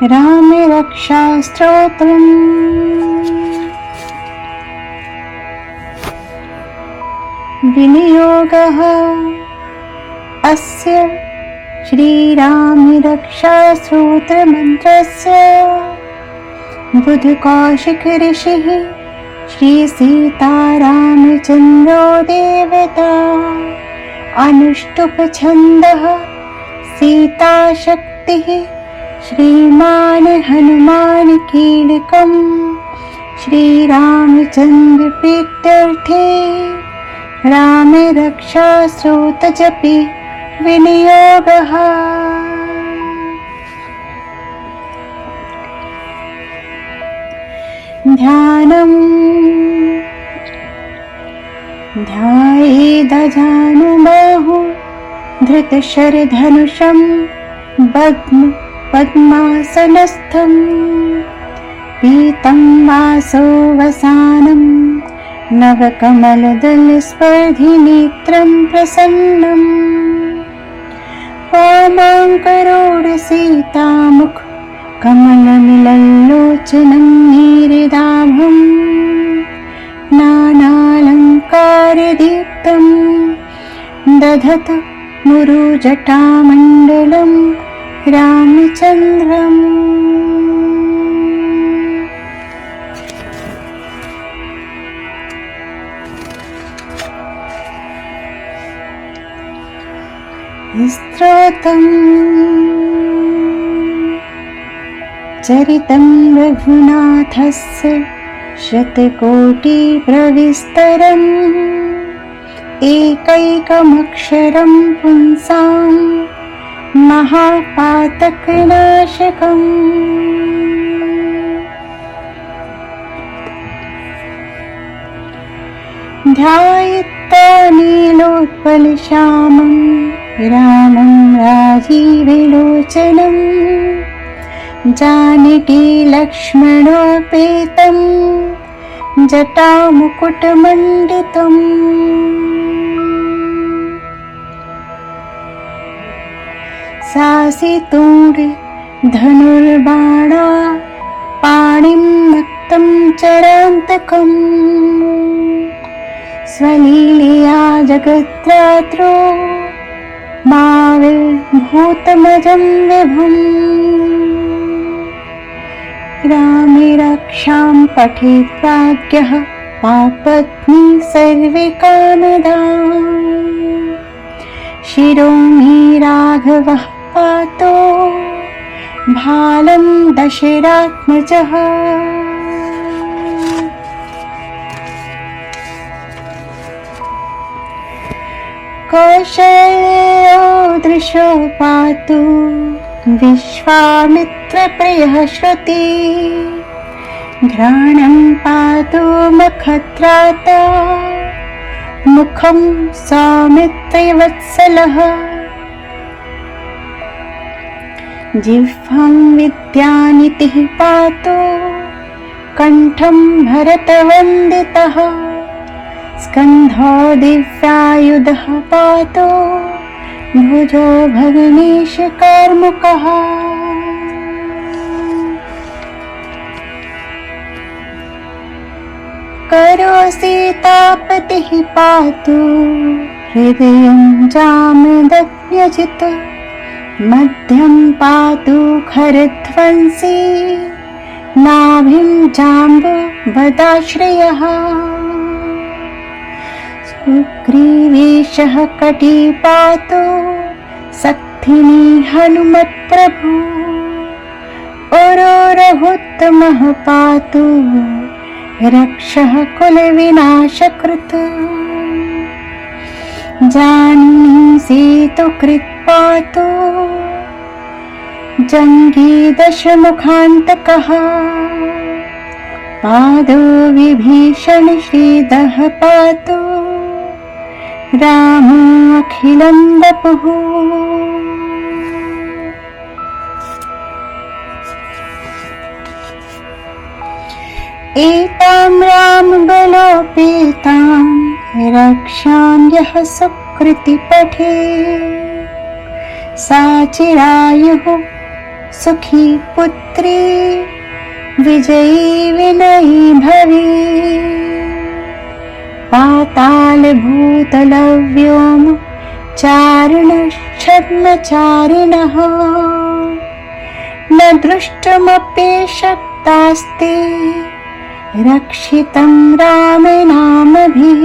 रामरक्षास्तोत्रम्। विनियोगः अस्य श्रीरामरक्षास्तोत्रमन्त्रस्य बुधकौशिक ऋषिः श्रीसीतारामचन्द्रो देवता। अनुष्टुप् छन्दः सीताशक्तिः श्रीमान् हनुमान् कीलकम्। श्रीरामचन्द्र प्रीत्यर्थे रामरक्षास्तोत्रजपे विनियोगः। ध्यानम् ध्यायेदजानुबाहु धृतशरधनुषं पद्मासनस्थं। पीतं वासोवसानं नवकमलदलस्पर्धिनेत्रं प्रसन्नं। वामाङ्करोडसीतामुख कमलमिलल्लोचनं नीरदाभं। नानालङ्कारदीप्तं दधत मुरुजटामण्डलं रामचन्द्रम्। स्तोत्रम् चरितं रघुनाथस्य शतकोटिप्रविस्तरम्। एकैकमक्षरं पुंसां महापातकनाशकम्। ध्यायित्वा नीलोत्पलश्यामं रामं राजीवलोचनं। जानकी लक्ष्मणोपेतं जटामुकुटमण्डितम्। सासितूढ धनुर्बाणा पाणिं मत्तं चरान्तकम्। स्वलीलया जगत्रात्रो माविर्भूतमजं विभुम्। रामरक्षां पठेत् प्राज्ञः पापग्नि सर्वे कामदाः। शिरो मे राघवः पातो भालं दशरात्मजः। कौशल्यो दृशो पातु विश्वामित्रप्रियः श्रुति। घ्राणं पातु मखत्राता मुखं सौमित्रवत्सलः। जिह्वां विद्यानिधिः पातु कण्ठं भरतवन्दितः। स्कन्धो दिव्यायुधः पातु भुजो भगिनीशकार्मुकः। करो सीतापतिः पातु हृदयं जामदग्न्यजित्। मध्यं पातु खरध्वंसी नाभिं जाम्बुवदाश्रयः। सुग्रीवेशः कटी पातु सक्थिनी हनुमत्प्रभु। रघुत्तमः पातु रक्षः कुलविनाशकृत्। जाह्नवी सेतुकृत् पातु जङ्गी दशमुखान्तकः। पादो विभीषण श्रीदः पातु रामो अखिलं वपुः। एतां रामबलोपेतां रक्षां यः सुकृति पठे सा चिरायुः सुखी पुत्री विजयी विनयी भवे पाताल भूतल व्योम चारिणश्छद्मचारिणः न दृष्टुमपि शक्तास्ते रक्षितं रामनामभिः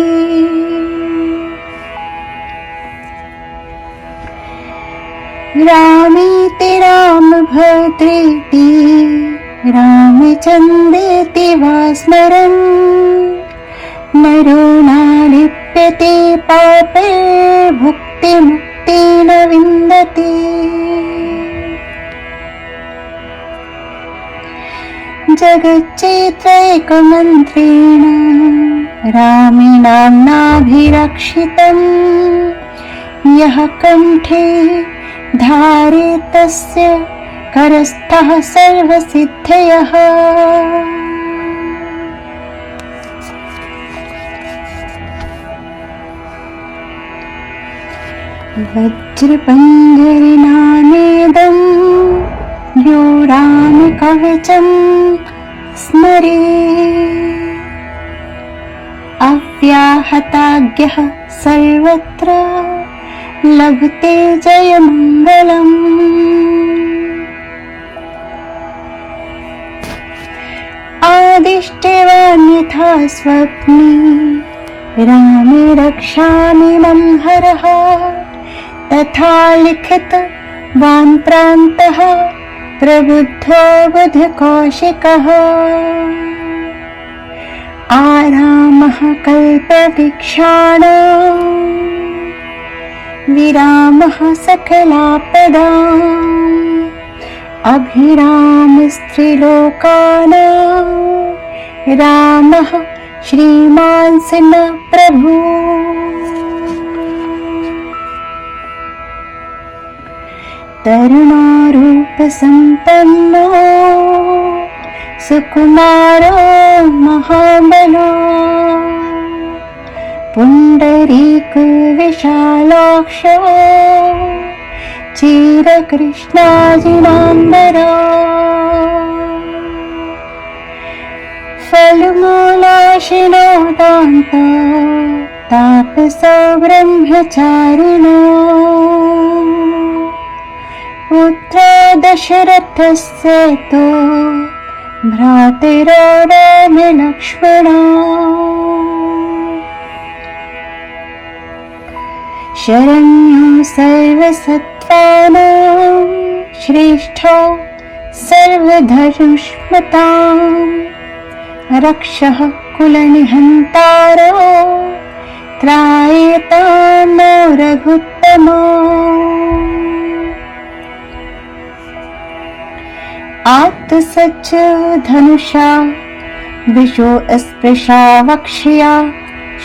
रामेति रामभद्रेति रामचन्द्रेति वा स्मरन् नरो नालिप्यते पापे भुक्तिमुक्तेन विन्दते जगच्चैत्रैकमन्त्रेण रामेणाम्नाभिरक्षितम् यः कण्ठे धारे तस्य करस्थः सर्वसिद्धयः वज्रपञ्जरिनानेदं यो रामकवचं स्मरे अव्याहताज्ञः सर्वत्र लभते जयमङ्गलम् आदिष्टवान्यथा स्वप्ने रामे रक्षामि मंहरः तथा लिखितवान् प्रान्तः प्रबुद्धो बुधकौशिकः आरामः कल्पवृक्षाणाम् विरामः सकलापदाम् अभिरामस्त्रिलोकानां रामः श्रीमान् न प्रभु तरुणारूपसम्पन्नो सुकुमारो महाबलो पुण्डरीकविशालाक्षो चिरकृष्णाजिनाम्बरो फलमूलाशिनो दान्त तापसो ब्रह्मचारिणो पुत्रो दशरथस्य तो भ्रातरो रामलक्ष्मणो शरण्यो सर्वसत्त्वानां श्रेष्ठो सर्वधर्मस्मताम् रक्षः कुलनिहन्तारो त्रायतां नो रघुत्तमो आत्तसज्ज धनुषा विशो स्पृशा वक्ष्या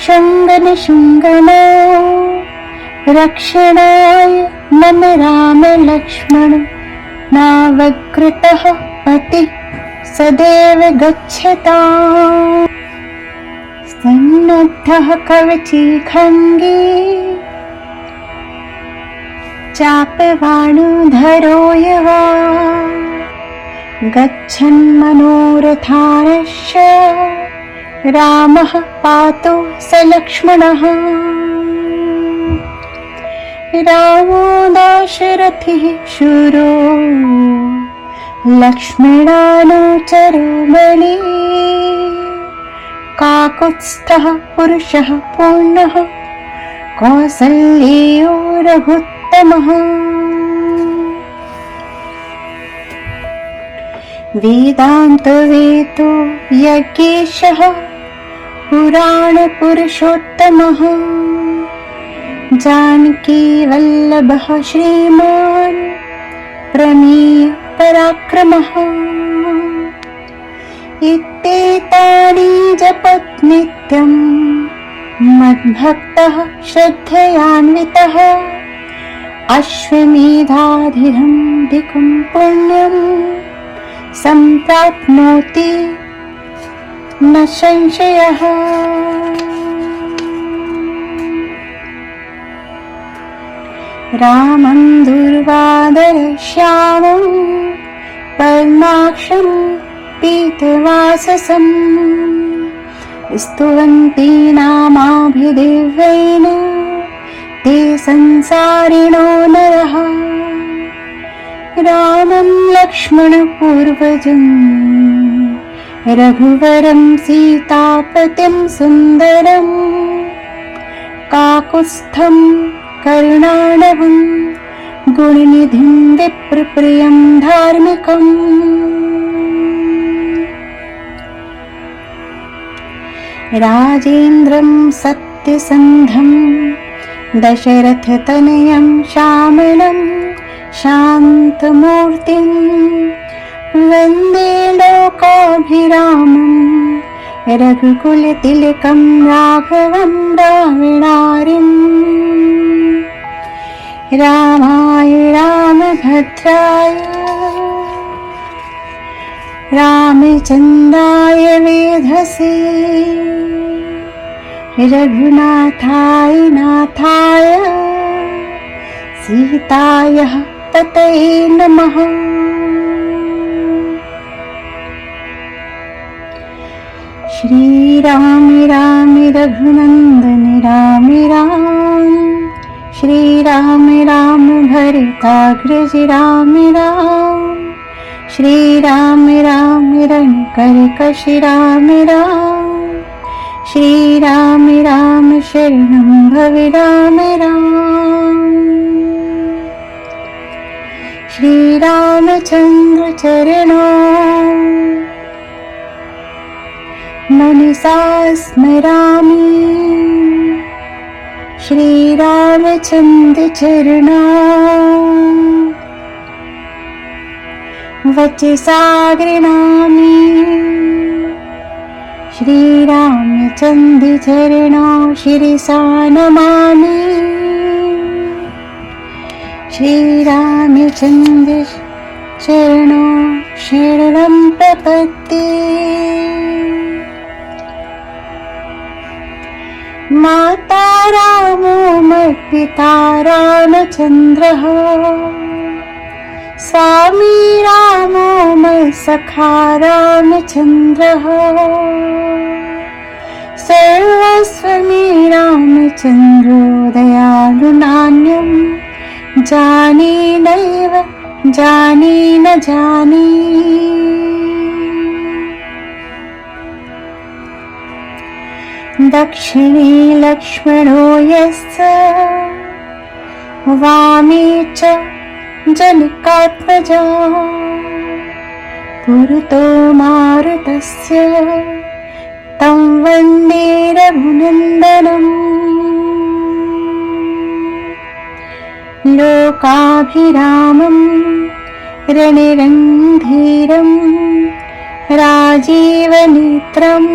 शृङ्गनिशृङ्गनो रक्षणाय मम राम लक्ष्मण नावकृतः पति सदैव गच्छताम् सन्नद्धः कवची खङ्गी चापवाणोधरो यवा गच्छन् मनोरथानश्च रामः पातु स लक्ष्मणः रामो दाशरथिः शूरो लक्ष्मणानुचरो बली काकुत्स्थः पुरुषः पूर्णः कौसल्यो रघुत्तमः वेदान्तवेदो यज्ञेशः पुराणपुरुषोत्तमः जानकी वल्लभः श्रीमान् प्रमेय पराक्रमः इत्येतानि जपत् नित्यं मद्भक्तः श्रद्धयान्वितः अश्वमेधाधिकं पुण्यं सम्प्राप्नोति न संशयः रामं दुर्वादरश्यामं पद्माक्षं पीतवाससं स्तुवन्ति नामाभिदिव्येन ते संसारिणो नरः रामं लक्ष्मणपूर्वजं रघुवरं सीतापतिं सुन्दरं काकुत्स्थं करुणाणवं गुणनिधिं विप्रप्रियं धार्मिकम् राजेन्द्रं सत्यसन्धं दशरथतनयं श्यामलं शान्तमूर्तिं वन्दे लोकाभिरामं रघुकुलतिलकं राघवं रावणारिम् रामाय रामभद्राय रामचन्द्राय वेधसे रघुनाथाय नाथाय सीतायै पतये नमः। श्रीराम राम रघुनन्दन राम राम श्रीराम राम भरताग्रज राम राम श्रीराम राम रणकर्कश राम राम श्रीराम राम शरणं भव राम राम। श्रीरामचन्द्र चरणौ मनसा स्मरामि श्रीरामचन्द्र चरणौ वचसा गृह्णामि श्रीरामचन्द्र चरणौ शिरसा नमामि श्रीरामचन्द्र चरणौ शरणं प्रपद्ये। माता रामो मत्पिता रामचन्द्रः स्वामी रामो मत्सखा रामचन्द्रः सर्वस्वमे रामचन्द्रो दयालु नान्यं जाने नैव जाने न जाने। दक्षिणे लक्ष्मणो यस्य वामे च जनकात्मजा पुरतो मारुतस्य तं वन्दे रघुनन्दनम्। लोकाभिरामं रणरन्धीरं राजीवनेत्रं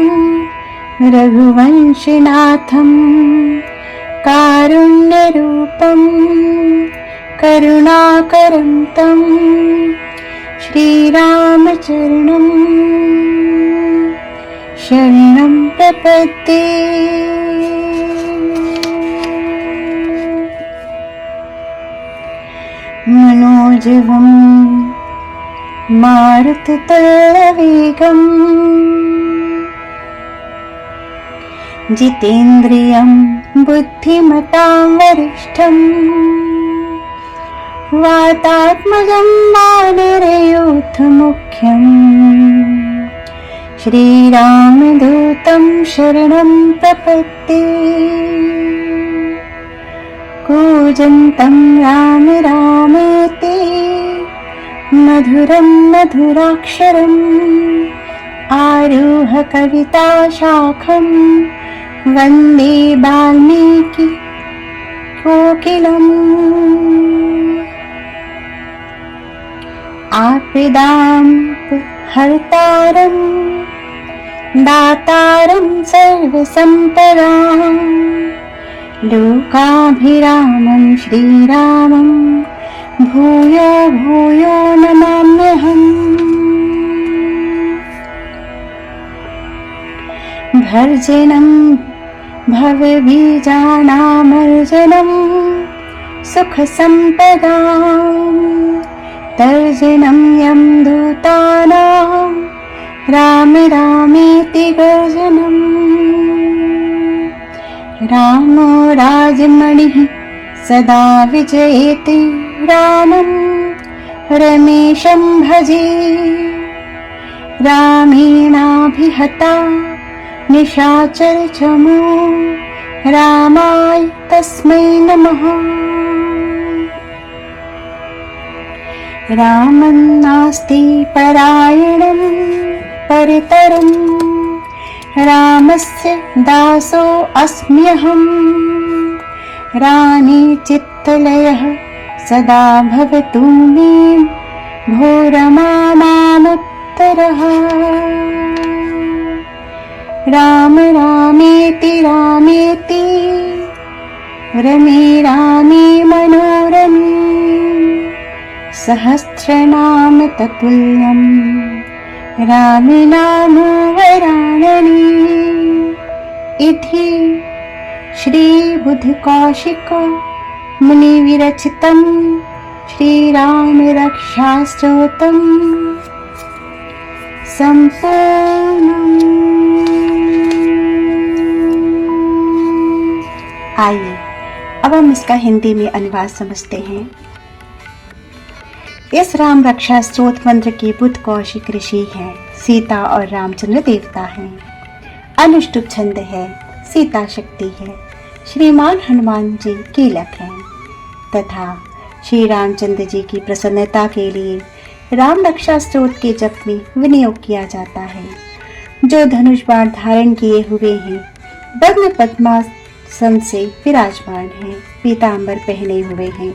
रघुवंशिनाथं कारुण्यरूपं करुणाकरं तं श्रीरामचरणं शरणं प्रपद्ये। मनोजवं मारुततुल्यवेगं जितेन्द्रियं बुद्धिमतां वरिष्ठं वातात्मजं वानरयूथमुख्यं श्रीरामदूतं शरणं प्रपद्ये। कूजन्तं राम रामेति मधुरं मधुराक्षरम् आरुह्य कविताशाखं वन्दे वाल्मीकि कोकिलम्। आपदां हर्तारं दातारं सर्वसम्पदां लोकाभिरामं श्रीरामं भूयो भूयो नमाम्यहम्। भर्जनं भवबीजानामर्जनं सुखसम्पदां तर्जनं यं दूत मणिः सदा विजयते रामं रमेशं भजे। रामेणाभिहता निशाचरचमू रामाय तस्मै नमः। रामं नास्ति परायणं परतरं रामस्य दासो अस्म्यहम्। रामे चित्तलयः सदा भवतु मे भो रमानामुत्तरः। राम रामेति रामेति रमे रामे मनोरमे सहस्रनाम ततुल्यं रामे नाम वरानने। इति श्री बुद्धकौशिक मुनि विरचितं श्रीराम रक्षा स्तोत्रम् संपूर्णम्। आइए अब हम इसका हिंदी में अनुवाद समझते हैं। इस राम रक्षा स्तोत्र मंत्र के बुद्ध कौशिक ऋषि हैं, सीता और रामचंद्र देवता हैं। अनुष्टुप छंद है, सीता शक्ति है, श्रीमान हनुमान जी कीलक हैं तथा श्री रामचंद्र जी की प्रसन्नता के लिए राम रक्षा स्तोत्र के जप में विनियोग किया जाता है। जो धनुष बाण धारण किए हुए हैं, दग्ध पद्मासन से विराजमान हैं, पीतांबर पहने हुए हैं,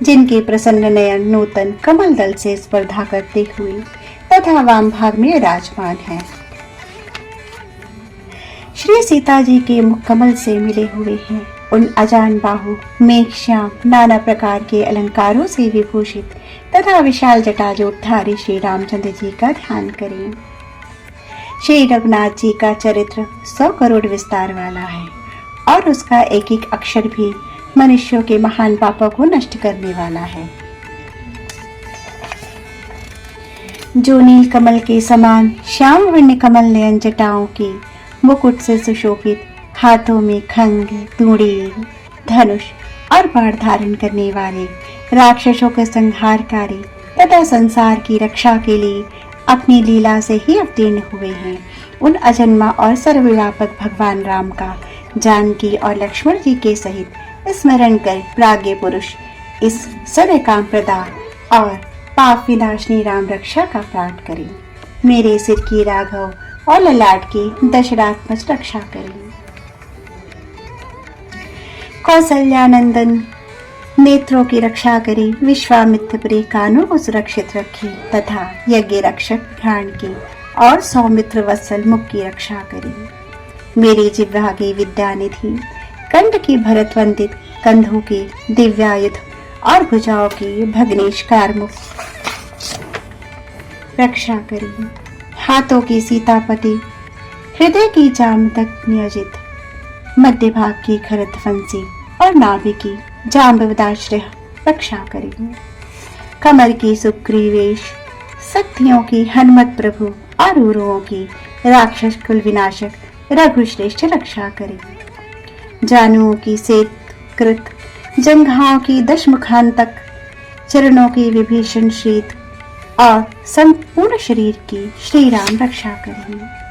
जिनके प्रसन्न नयन नूतन कमल दल से स्पर्धा करते हुए तथा वाम भाग में विराजमान है। श्री सीता जी के मुख कमल से मिले हुए हैं। उन अजान बाहु मेघ श्याम नाना प्रकार के अलंकारों से विभूषित तथा विशाल जटाजूटधारी श्री रामचंद्र जी का ध्यान करें। श्री रघुनाथ जी का चरित्र 100 करोड़ विस्तार वाला है और उसका एक एक अक्षर भी मनुष्यों के महान पापों को नष्ट करने वाला है। जो नील कमल के समान श्याम वर्ण कमल नयन जटाओं की मुकुट से सुशोभित, हाथों में खंग तूड़ी धनुष और बाण धारण करने वाले, राक्षसों के संहारकारी तथा संसार की रक्षा के लिए अपनी लीला से ही अवतीर्ण हुए हैं, उन अजन्मा और सर्वव्यापक भगवान राम का जानकी और लक्ष्मण जी के सहित स्मरण कर प्राज्ञ पुरुष इस सदै काम प्रदा और पाप विनाशनी राम रक्षा का पाठ करें। मेरे सिर की राघव और ललाट की दशरथात्मज रक्षा करें। कौशल्यानंदन नेत्रों की रक्षा करें, विश्वामित्र प्रिय कानों को सुरक्षित रखें तथा यज्ञ रक्षक प्राण की और सौमित्र वत्सल मुख की रक्षा करें। मेरी जिह्वा की विद्यानिधि, कंठ की भरत वंदित, कंधों की दिव्यायुध और भुजाओं की भग्नेश कारमुख रक्षा करें। हाथों की सीतापति, हृदय की जाम तक नियोजित, मध्य भाग की खरत फंसी और नाभि की जाम्बवदाश्रय रक्षा करें। कमर की सुग्रीवेश, शक्तियों की हनुमत प्रभु और उरुओं की राक्षस कुल विनाशक रघुश्रेष्ठ रक्षा करें। जानुओं की सेतकृत, जंघाओं की दशमुखांतक, चरणों की विभीषण शीत और संपूर्ण शरीर की श्री राम रक्षा करें।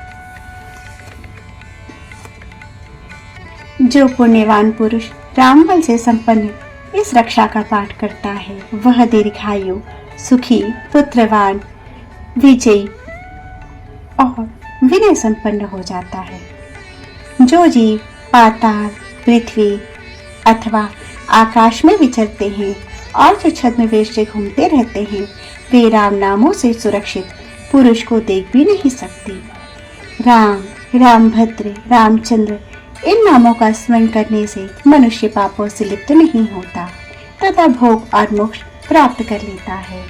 जो पुण्यवान पुरुष रामबल से संपन्न इस रक्षा का पाठ करता है, वह दीर्घायु, सुखी, पुत्रवान, विजयी और विनय संपन्न हो जाता है। जो जीव पाताल, पृथ्वी अथवा आकाश में विचरते हैं और जो छद्मवेश से घूमते रहते हैं, वे राम नामों से सुरक्षित पुरुष को देख भी नहीं सकते। राम, रामभद्र, रामचंद्र इन नामों का स्मरण करने से मनुष्य पापों से लिप्त नहीं होता तथा भोग और मोक्ष प्राप्त कर लेता है।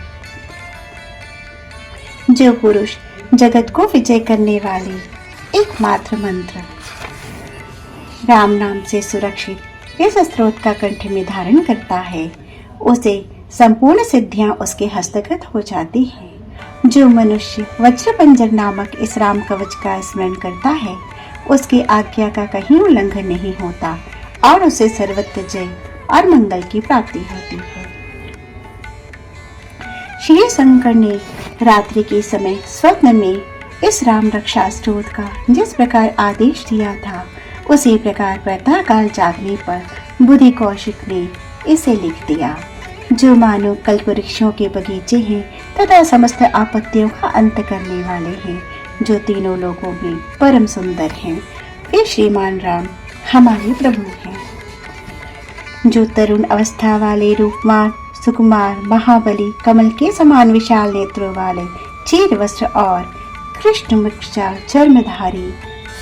जो पुरुष जगत को विजय करने वाले एकमात्र मंत्र राम नाम से सुरक्षित इस स्त्रोत का कंठ में धारण करता है, उसे संपूर्ण सिद्धियां उसके हस्तगत हो जाती हैं। जो मनुष्य वज्रपंजर नामक इस राम कवच का स्मरण करता है, उसकी आज्ञा का कहीं उल्लंघन नहीं होता और उसे सर्वत्र जय और मंगल की प्राप्ति होती है। श्री शंकर ने रात्रि के समय स्वप्न में इस राम रक्षा स्तोत्र का जिस प्रकार आदेश दिया था, उसी प्रकार प्रातः काल जागने पर बुद्धि कौशिक ने इसे लिख दिया, जो मानो कल्प वृक्षों के बगीचे हैं तथा समस्त आपत्तियों का अंत करने वाले हैं, जो तीनों लोगों में परम सुंदर हैं। वे श्रीमान राम हमारे प्रभु हैं, जो तरुण अवस्था वाले रूपवान सुकुमार महाबली कमल के समान विशाल नेत्रों वाले चीर वस्त्र और कृष्ण मृक्षा चर्मधारी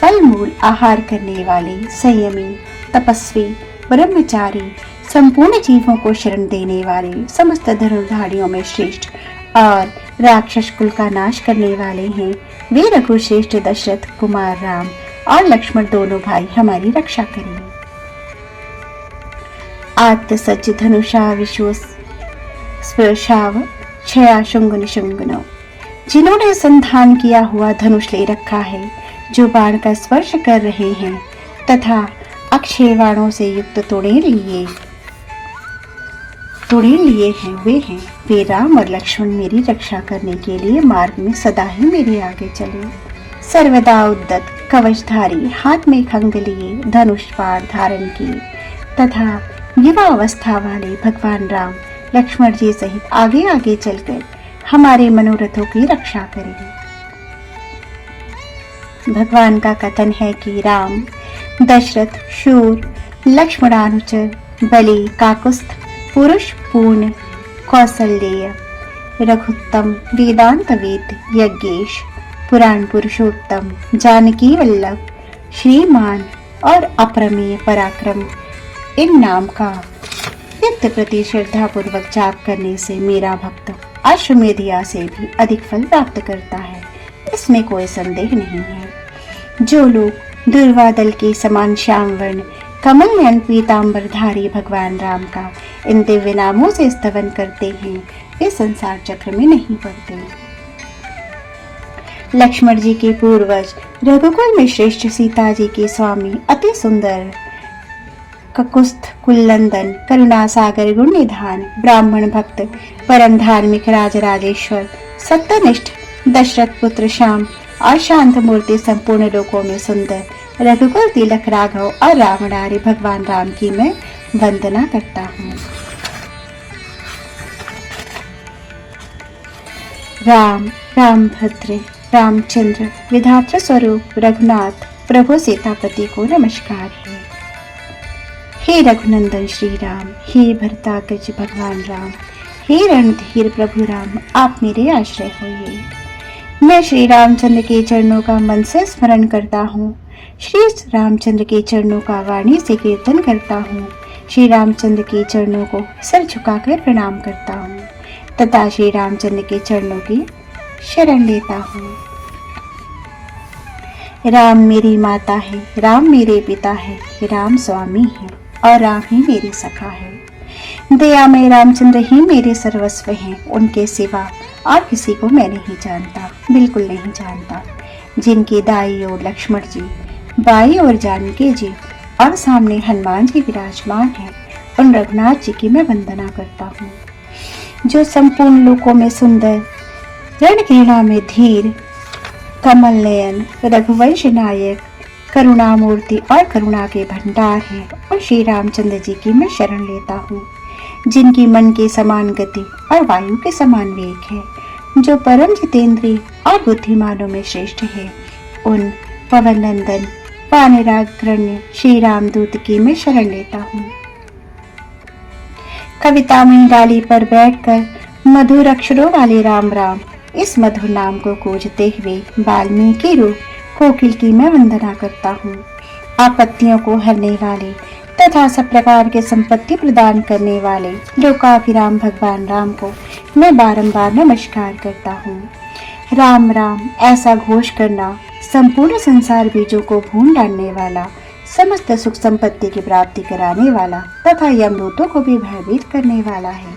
फल मूल आहार करने वाले संयमी तपस्वी ब्रह्मचारी संपूर्ण जीवों को शरण देने वाले समस्त धनुर्धारियों में श्रेष्ठ और राक्षस कुल का नाश करने वाले हैं। वे रघुश्रेष्ठ दशरथ कुमार राम और लक्ष्मण दोनों भाई हमारी रक्षा करेंगे। आत्म सज्ज धनुषा विश्वस स्पर्शाव क्षया शुंग निशुंगनो, जिन्होंने संधान किया हुआ धनुष ले रखा है, जो बाण का स्पर्श कर रहे हैं तथा अक्षय बाणों से युक्त तोड़े लिए हैं, वे राम और लक्ष्मण मेरी रक्षा करने के लिए मार्ग में सदा ही मेरे आगे चले। सर्वदा उद्दत कवचधारी, हाथ में खंग लिए धनुष बाण धारण किए तथा युवा अवस्था वाले भगवान राम लक्ष्मण जी सहित आगे आगे चलकर हमारे मनोरथों की रक्षा करेंगे। भगवान का कथन है कि राम दशरथ शूर लक्ष्मणानुचर बलि काकुस्थ पुरुष पूर्ण कौसल्य रघुत्तम वेदांत वेद यज्ञेश पुराण पुरुषोत्तम जानकी वल्लभ श्रीमान और अप्रमेय पराक्रम, इन नाम का नित्य प्रति श्रद्धा पूर्वक जाप करने से मेरा भक्त अश्वमेध याग से भी अधिक फल प्राप्त करता है, इसमें कोई संदेह नहीं है। जो लोग दुर्वादल के समान श्याम वर्ण कमल नयन पीतांबरधारी भगवान राम का इन दिव्य नामों से स्तवन करते हैं, वे संसार चक्र में नहीं पड़ते। लक्ष्मण जी के पूर्वज रघुकुल में श्रेष्ठ सीता जी के स्वामी अति सुंदर ककुस्थ कुलनंदन करुणा सागर गुण निधान ब्राह्मण भक्त परम धार्मिक राजराजेश्वर सत्यनिष्ठ दशरथ पुत्र श्याम और शांत मूर्ति संपूर्ण लोकों में सुंदर रघुकुल तिलक राघव और रावणारी भगवान राम की मैं वंदना करता हूँ। राम रामभद्र रामचंद्र विधात्र स्वरूप रघुनाथ प्रभु सीतापति को नमस्कार है। हे रघुनंदन श्री राम, हे भरताग्रज भगवान राम, हे रणधीर प्रभु राम, आप मेरे आश्रय होइए। मैं श्री रामचंद्र के चरणों का मन से स्मरण करता हूँ, श्री रामचंद्र के चरणों का वाणी से कीर्तन करता हूँ, श्री रामचंद्र के चरणों को सर झुकाकर प्रणाम करता हूँ तथा श्री रामचंद्र के चरणों की शरण लेता हूँ। राम मेरी माता है, राम मेरे पिता है, राम स्वामी है और राम ही मेरे सखा है। दया में रामचंद्र ही मेरे सर्वस्व हैं, उनके सिवा और किसी को मैं नहीं जानता, बिल्कुल नहीं जानता। जिनकी दाई ओर लक्ष्मण जी, बाई ओर जानकी जी और सामने हनुमान जी विराजमान हैं, उन रघुनाथ जी की मैं वंदना करता हूँ। जो संपूर्ण लोकों में सुंदर, रणघृणा में धीर, कमल नयन, रघुवंश नायक, करुणा मूर्ति और करुणा के भंडार हैं, और श्री रामचंद्र जी की मैं शरण लेता हूँ। जिनकी मन के समान गति और वायु के समान वेग है, जो परम जितेंद्रिय और बुद्धिमानों में श्रेष्ठ है, उन पवन नंदन वानराग्रण्य श्री रामदूत की मैं शरण लेता हूँ। कवितामयी डाली पर बैठकर मधुर अक्षरों वाले राम राम इस मधुर नाम को गूंजते हुए वाल्मीकि रूप कोकिल की मैं वंदना करता हूँ। आपत्तियों को हरने वाले तथा सब प्रकार के संपत्ति प्रदान करने वाले लोकाभिराम भगवान राम को मैं बारंबार नमस्कार करता हूँ। राम राम ऐसा घोष करना संपूर्ण संसार बीजों को भून डालने वाला, समस्त सुख संपत्ति की प्राप्ति कराने वाला तथा यमदूतों को भी भयभीत करने वाला है।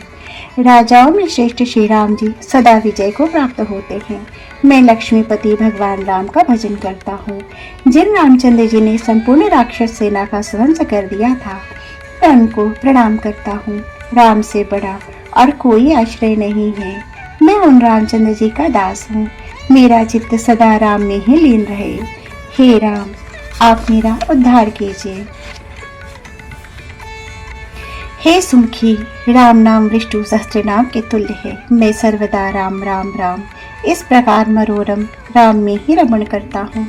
राजाओं में श्रेष्ठ श्री राम जी सदा विजय को प्राप्त होते हैं। मैं लक्ष्मीपति भगवान राम का भजन करता हूँ। जिन रामचंद्र जी ने संपूर्ण राक्षस सेना का ध्वंस कर दिया था, मैं उनको प्रणाम करता हूँ। राम से बड़ा और कोई आश्रय नहीं है। मैं उन रामचंद्र जी का दास हूँ। मेरा चित्त सदा राम में ही लीन रहे। हे राम, आप मेरा उद्धार कीजिए। हे सुमुखी, राम नाम विष्णु सहस्त्र नाम के तुल्य है। मैं सर्वदा राम राम राम इस प्रकार मनोरम राम में ही रमण करता हूँ।